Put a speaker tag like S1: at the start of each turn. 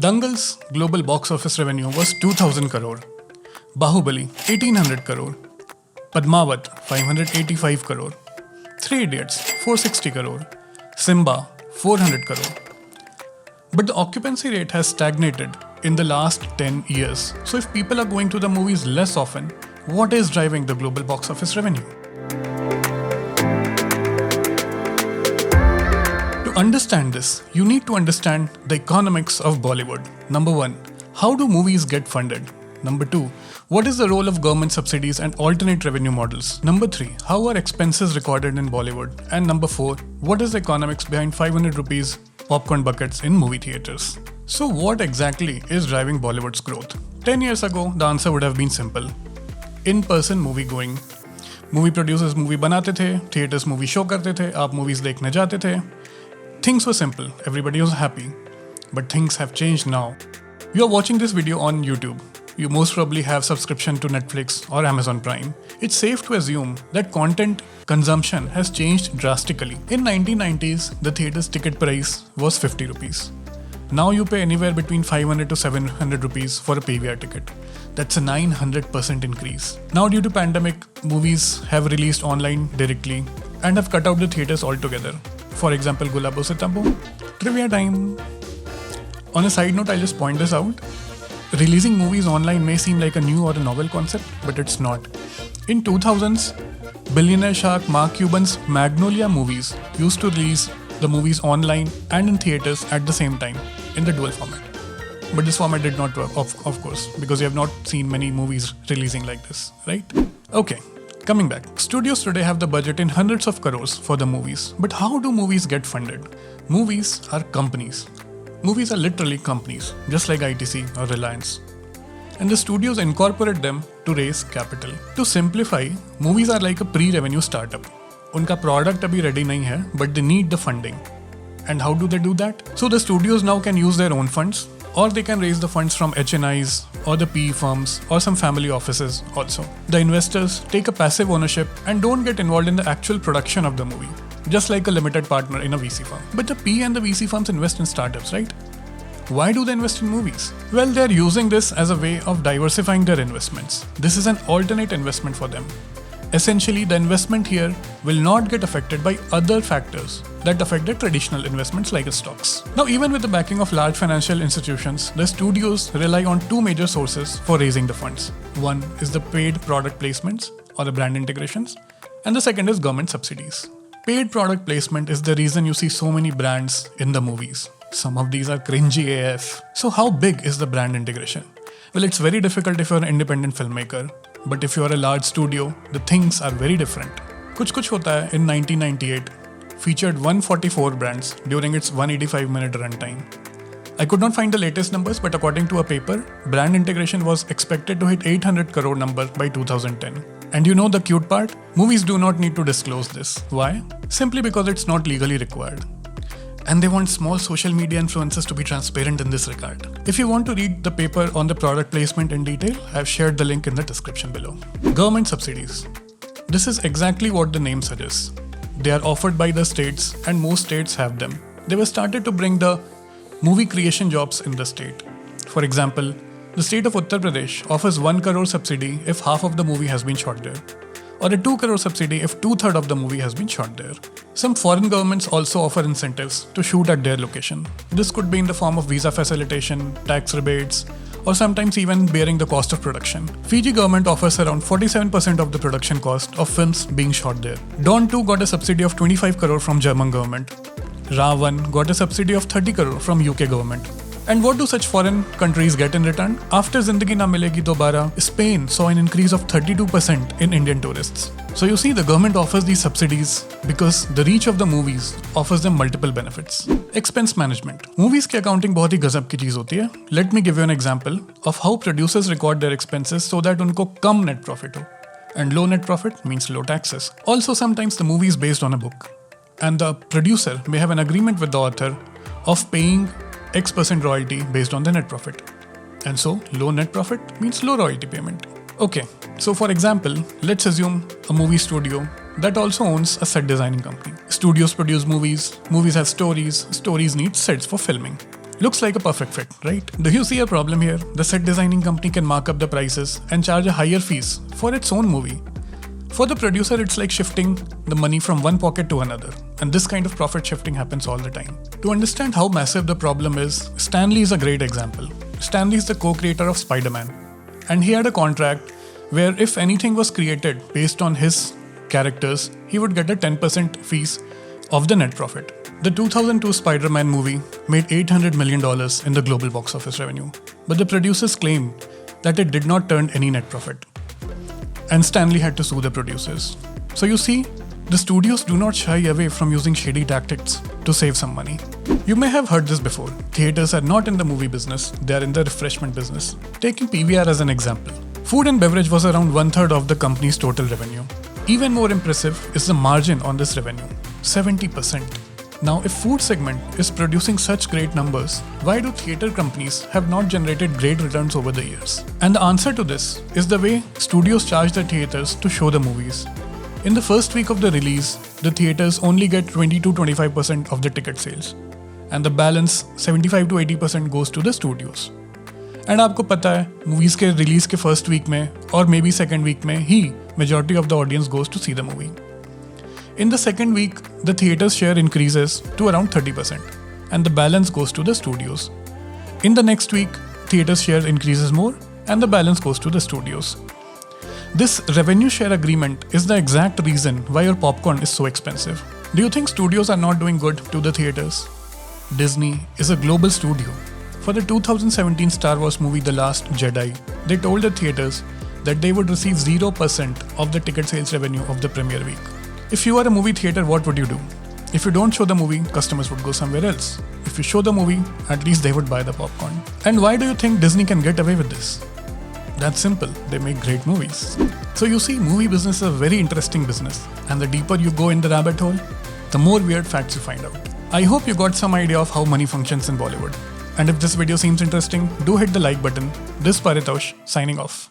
S1: Dangal's global box office revenue was 2000 crore, Bahubali 1800 crore, Padmavat 585 crore, Three Idiots 460 crore, Simba 400 crore. But the occupancy rate has stagnated in the last 10 years. So if people are going to the movies less often, what is driving the global box office revenue? To understand this, you need to understand the economics of Bollywood. Number 1, how do movies get funded? Number 2, what is the role of government subsidies and alternate revenue models? Number 3, how are expenses recorded in Bollywood? And number 4, what is the economics behind 500 rupees popcorn buckets in movie theaters? So what exactly is driving Bollywood's growth? 10 years ago, the answer would have been simple. In-person movie going. Movie producers movie बनाते थे, theaters movie show करते थे, आप movies देखने जाते थे. Things were simple, everybody was happy. But things have changed now. You are watching this video on YouTube. You most probably have subscription to Netflix or Amazon Prime. It's safe to assume that content consumption has changed drastically. In 1990s, the theater's ticket price was 50 rupees. Now you pay anywhere between 500 to 700 rupees for a PVR ticket. That's a 900% increase. Now due to pandemic, movies have released online directly and have cut out the theaters altogether. For example, Gulabo Se Tabo. Trivia time. On a side note, I'll just point this out. Releasing movies online may seem like a new or a novel concept, but it's not. In 2000s, billionaire shark Mark Cuban's Magnolia movies used to release the movies online and in theaters at the same time in the dual format. But this format did not work, of course, because you have not seen many movies releasing like this, right? Okay, coming back. Studios today have the budget in hundreds of crores for the movies. But how do movies get funded? Movies are companies. Movies are literally companies, just like ITC or Reliance. And the studios incorporate them to raise capital. To simplify, movies are like a pre-revenue startup. Unka product abhi ready nahi hai, but they need the funding. And how do they do that? So the studios now can use their own funds, or they can raise the funds from HNIs or the PE firms or some family offices also. The investors take a passive ownership and don't get involved in the actual production of the movie, just like a limited partner in a VC firm. But the PE and the VC firms invest in startups, right? Why do they invest in movies? Well, they're using this as a way of diversifying their investments. This is an alternate investment for them. Essentially, the investment here will not get affected by other factors that affect the traditional investments like stocks. Now, even with the backing of large financial institutions, the studios rely on two major sources for raising the funds. One is the paid product placements or the brand integrations, and the second is government subsidies. Paid product placement is the reason you see so many brands in the movies. Some of these are cringy AF. So how big is the brand integration? Well, it's very difficult if you're an independent filmmaker. But if you're a large studio, the things are very different. Kuch Kuch Hota Hai in 1998 featured 144 brands during its 185-minute runtime. I could not find the latest numbers, but according to a paper, brand integration was expected to hit 800 crore number by 2010. And you know the cute part? Movies do not need to disclose this. Why? Simply because it's not legally required. And they want small social media influencers to be transparent in this regard. If you want to read the paper on the product placement in detail, I've shared the link in the description below. Government subsidies. This is exactly what the name suggests. They are offered by the states and most states have them. They were started to bring the movie creation jobs in the state. For example, the state of Uttar Pradesh offers 1 crore subsidy if half of the movie has been shot there, or a 2 crore subsidy if 2/3 of the movie has been shot there. Some foreign governments also offer incentives to shoot at their location. This could be in the form of visa facilitation, tax rebates, or sometimes even bearing the cost of production. Fiji government offers around 47% of the production cost of films being shot there. Dawn 2 got a subsidy of 25 crore from German government. Ra1 got a subsidy of 30 crore from UK government. And what do such foreign countries get in return? After Zindagi Na Milegi Dobara, Spain saw an increase of 32% in Indian tourists. So you see, the government offers these subsidies because the reach of the movies offers them multiple benefits. Expense management. Movies की accounting बहुत ही गजब की चीज होती है. Let me give you an example of how producers record their expenses so that उनको कम net profit हो. And low net profit means low taxes. Also, sometimes the movie is based on a book, and the producer may have an agreement with the author of paying X% royalty based on the net profit. And so, low net profit means low royalty payment. Okay, so for example, let's assume a movie studio that also owns a set designing company. Studios produce movies, movies have stories, stories need sets for filming. Looks like a perfect fit, right? Do you see a problem here? The set designing company can mark up the prices and charge a higher fees for its own movie. For the producer, it's like shifting the money from one pocket to another. And this kind of profit shifting happens all the time. To understand how massive the problem is, Stan Lee is a great example. Stan Lee is the co-creator of Spider-Man. And he had a contract where if anything was created based on his characters, he would get a 10% fees of the net profit. The 2002 Spider-Man movie made $800 million in the global box office revenue. But the producers claimed that it did not turn any net profit. And Stan Lee had to sue the producers. So you see, the studios do not shy away from using shady tactics to save some money. You may have heard this before. Theaters are not in the movie business, they are in the refreshment business. Taking PVR as an example. Food and beverage was around 1/3 of the company's total revenue. Even more impressive is the margin on this revenue, 70%. Now, if food segment is producing such great numbers, why do theater companies have not generated great returns over the years? And the answer to this is the way studios charge the theaters to show the movies. In the first week of the release, the theaters only get 20-25% of the ticket sales, and the balance 75-80% goes to the studios. And आपको पता है, movies के release के first week में or maybe second week में ही majority of the audience goes to see the movie. In the second week, the theater's share increases to around 30%, and the balance goes to the studios. In the next week, theater's share increases more, and the balance goes to the studios. This revenue share agreement is the exact reason why your popcorn is so expensive. Do you think studios are not doing good to the theaters? Disney is a global studio. For the 2017 Star Wars movie The Last Jedi, they told the theaters that they would receive 0% of the ticket sales revenue of the premiere week. If you are a movie theater, what would you do? If you don't show the movie, customers would go somewhere else. If you show the movie, at least they would buy the popcorn. And why do you think Disney can get away with this? That's simple, they make great movies. So you see, movie business is a very interesting business, and the deeper you go in the rabbit hole, the more weird facts you find out. I hope you got some idea of how money functions in Bollywood. And if this video seems interesting, do hit the like button. This is Paritosh, signing off.